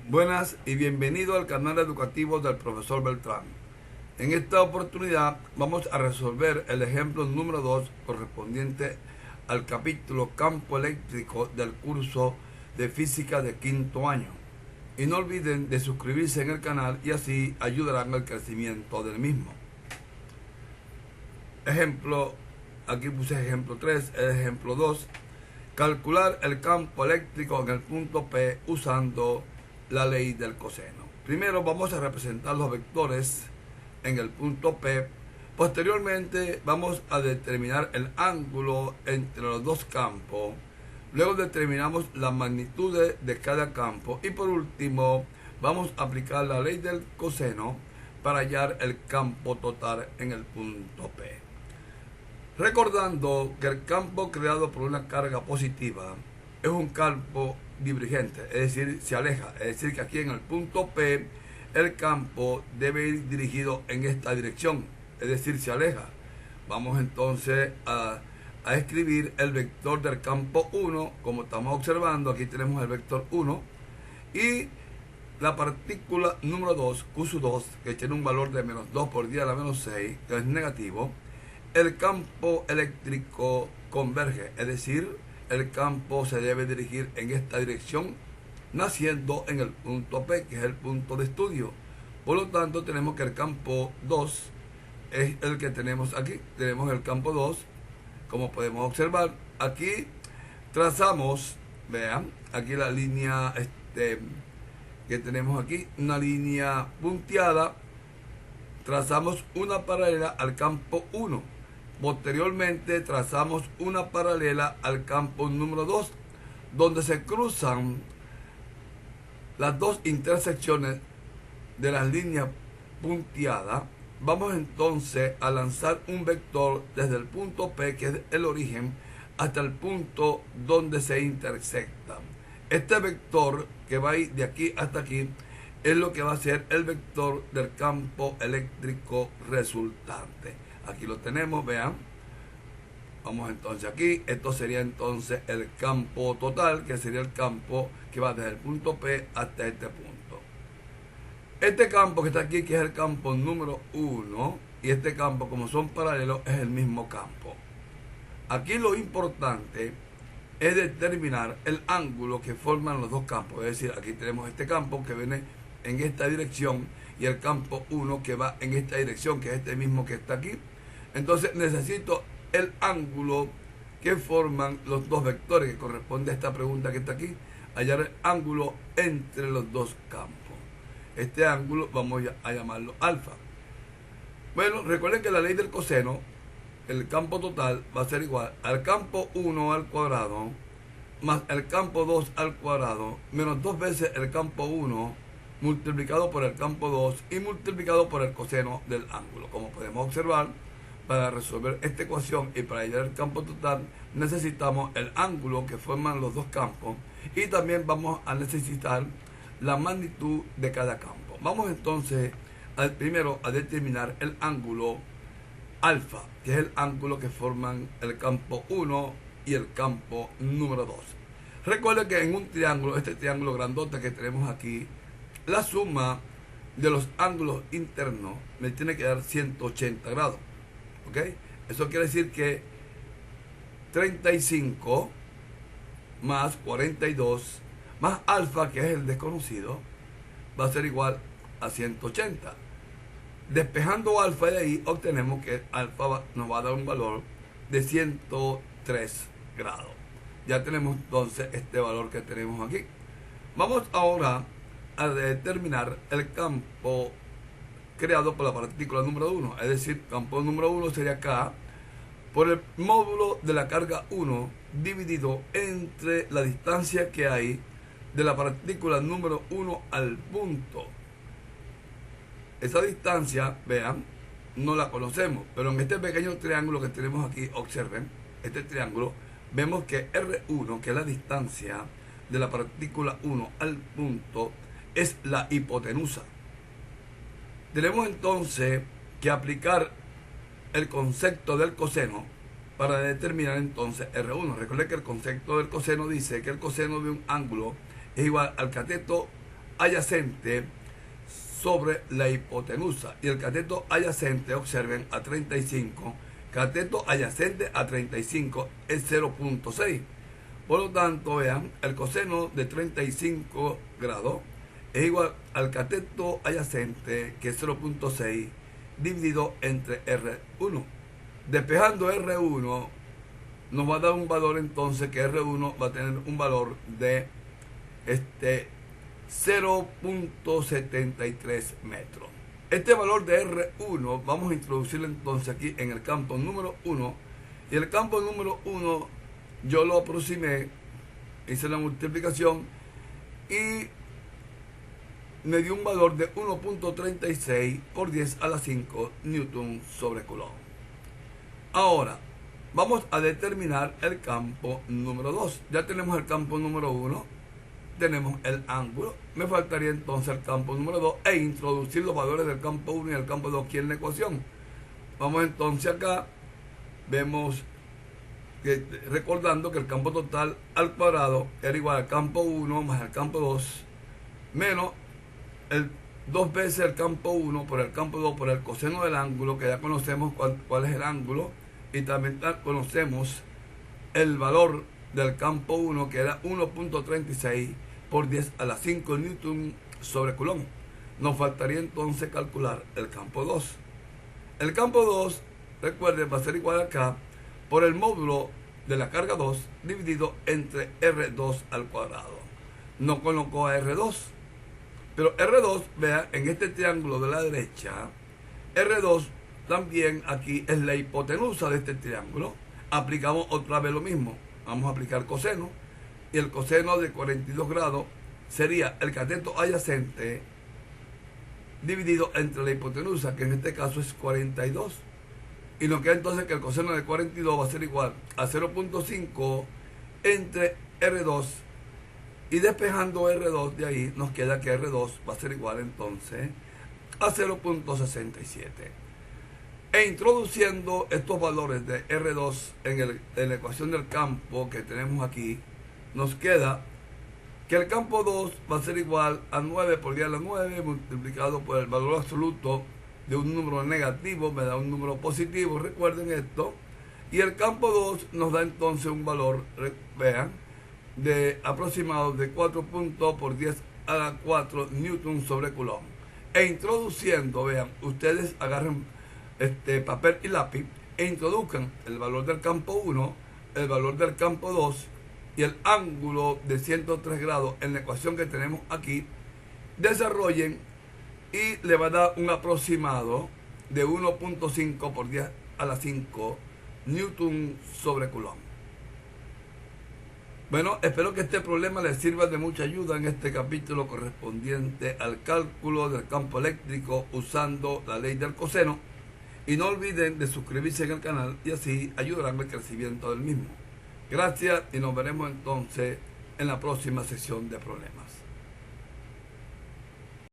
Buenas y bienvenido al canal educativo del profesor Beltrán. En esta oportunidad vamos a resolver el ejemplo número 2 correspondiente al capítulo campo eléctrico del curso de física de quinto año. Y no olviden de suscribirse en el canal y así ayudarán al crecimiento del mismo. Ejemplo, aquí puse ejemplo 3, el ejemplo 2. Calcular el campo eléctrico en el punto P usando la ley del coseno. Primero vamos a representar los vectores en el punto P. Posteriormente vamos a determinar el ángulo entre los dos campos. Luego determinamos las magnitudes de cada campo. Y por último vamos a aplicar la ley del coseno para hallar el campo total en el punto P. Recordando que el campo creado por una carga positiva es un campo divergente, es decir, se aleja. Es decir, que aquí en el punto P el campo debe ir dirigido en esta dirección, es decir, se aleja. Vamos entonces a escribir el vector del campo 1, como estamos observando. Aquí tenemos el vector 1 y la partícula número 2, Q2, que tiene un valor de menos 2 por 10 a la menos 6, que es negativo. El campo eléctrico converge, es decir, el campo se debe dirigir en esta dirección, naciendo en el punto P, que es el punto de estudio. Por lo tanto, tenemos que el campo 2 es el que tenemos aquí. Tenemos el campo 2, como podemos observar. Aquí trazamos, vean, aquí la línea que tenemos aquí, una línea punteada. Trazamos una paralela al campo 1. Posteriormente trazamos una paralela al campo número 2, donde se cruzan las dos intersecciones de las líneas punteadas. Vamos entonces a lanzar un vector desde el punto P, que es el origen, hasta el punto donde se intersectan. Este vector que va a ir de aquí hasta aquí es lo que va a ser el vector del campo eléctrico resultante. Aquí lo tenemos, vean. Vamos entonces aquí. Esto sería entonces el campo total, que sería el campo que va desde el punto P hasta este punto. Este campo que está aquí, que es el campo número 1, y este campo, como son paralelos, es el mismo campo. Aquí lo importante es determinar el ángulo que forman los dos campos. Es decir, aquí tenemos este campo que viene en esta dirección y el campo 1 que va en esta dirección, que es este mismo que está aquí. Entonces necesito el ángulo que forman los dos vectores, que corresponde a esta pregunta que está aquí, hallar el ángulo entre los dos campos. Este ángulo vamos a llamarlo alfa. Bueno, recuerden que la ley del coseno, el campo total va a ser igual al campo 1 al cuadrado más el campo 2 al cuadrado menos 2 veces el campo 1 multiplicado por el campo 2 y multiplicado por el coseno del ángulo. Como podemos observar, para resolver esta ecuación y para hallar el campo total necesitamos el ángulo que forman los dos campos y también vamos a necesitar la magnitud de cada campo. Vamos entonces primero a determinar el ángulo alfa, que es el ángulo que forman el campo 1 y el campo número 2. Recuerden que en un triángulo, este triángulo grandote que tenemos aquí, la suma de los ángulos internos me tiene que dar 180 grados. ¿Ok? Eso quiere decir que 35 más 42 más alfa, que es el desconocido, va a ser igual a 180. Despejando alfa de ahí, obtenemos que alfa nos va a dar un valor de 103 grados. Ya tenemos entonces este valor que tenemos aquí. Vamos ahora a determinar el campo creado por la partícula número 1. Es decir, campo número 1 sería K por el módulo de la carga 1 dividido entre la distancia que hay de la partícula número 1 al punto. Esa distancia, vean, no la conocemos, pero en este pequeño triángulo que tenemos aquí, observen, este triángulo, vemos que R1, que es la distancia de la partícula 1 al punto, es la hipotenusa. Tenemos entonces que aplicar el concepto del coseno para determinar entonces R1. Recuerden que el concepto del coseno dice que el coseno de un ángulo es igual al cateto adyacente sobre la hipotenusa y el cateto adyacente, observen, a 35. Cateto adyacente a 35 es 0.6. Por lo tanto, vean, el coseno de 35 grados es igual al cateto adyacente, que es 0.6, dividido entre R1. Despejando R1, nos va a dar un valor entonces que R1 va a tener un valor de 0.73 metros. Este valor de R1 vamos a introducirlo entonces aquí en el campo número 1. Y el campo número 1 yo lo aproximé, hice la multiplicación y me dio un valor de 1.36 por 10 a la 5 newton sobre coulomb. Ahora, vamos a determinar el campo número 2. Ya tenemos el campo número 1, tenemos el ángulo. Me faltaría entonces el campo número 2 e introducir los valores del campo 1 y el campo 2 aquí en la ecuación. Vamos entonces acá, vemos que, recordando que el campo total al cuadrado era igual al campo 1 más el campo 2 menos el 2 veces el campo 1 por el campo 2 por el coseno del ángulo, que ya conocemos cuál es el ángulo, y también conocemos el valor del campo 1, que era 1.36 por 10 a la 5 newton sobre coulomb. Nos faltaría entonces calcular el campo 2. El campo 2, recuerden, va a ser igual acá por el módulo de la carga 2 dividido entre R2 al cuadrado. No colocó a R2, pero R2, vean, en este triángulo de la derecha, R2 también aquí es la hipotenusa de este triángulo. Aplicamos otra vez lo mismo. Vamos a aplicar coseno. Y el coseno de 42 grados sería el cateto adyacente dividido entre la hipotenusa, que en este caso es 42. Y nos queda entonces que el coseno de 42 va a ser igual a 0.5 entre R2. Y despejando R2 de ahí, nos queda que R2 va a ser igual entonces a 0.67. E introduciendo estos valores de R2 en la ecuación del campo que tenemos aquí, nos queda que el campo 2 va a ser igual a 9 por 10 a la 9 multiplicado por el valor absoluto de un número negativo, me da un número positivo, recuerden esto. Y el campo 2 nos da entonces un valor, vean, de aproximado de 4 puntos por 10 a la 4 newton sobre coulomb. E introduciendo, vean, ustedes agarren papel y lápiz e introduzcan el valor del campo 1, el valor del campo 2 y el ángulo de 103 grados en la ecuación que tenemos aquí. Desarrollen y le va a dar un aproximado de 1.5 por 10 a la 5 newton sobre coulomb. Bueno, espero que este problema les sirva de mucha ayuda en este capítulo correspondiente al cálculo del campo eléctrico usando la ley del coseno. Y no olviden de suscribirse en el canal y así ayudarán al crecimiento del mismo. Gracias y nos veremos entonces en la próxima sesión de problemas.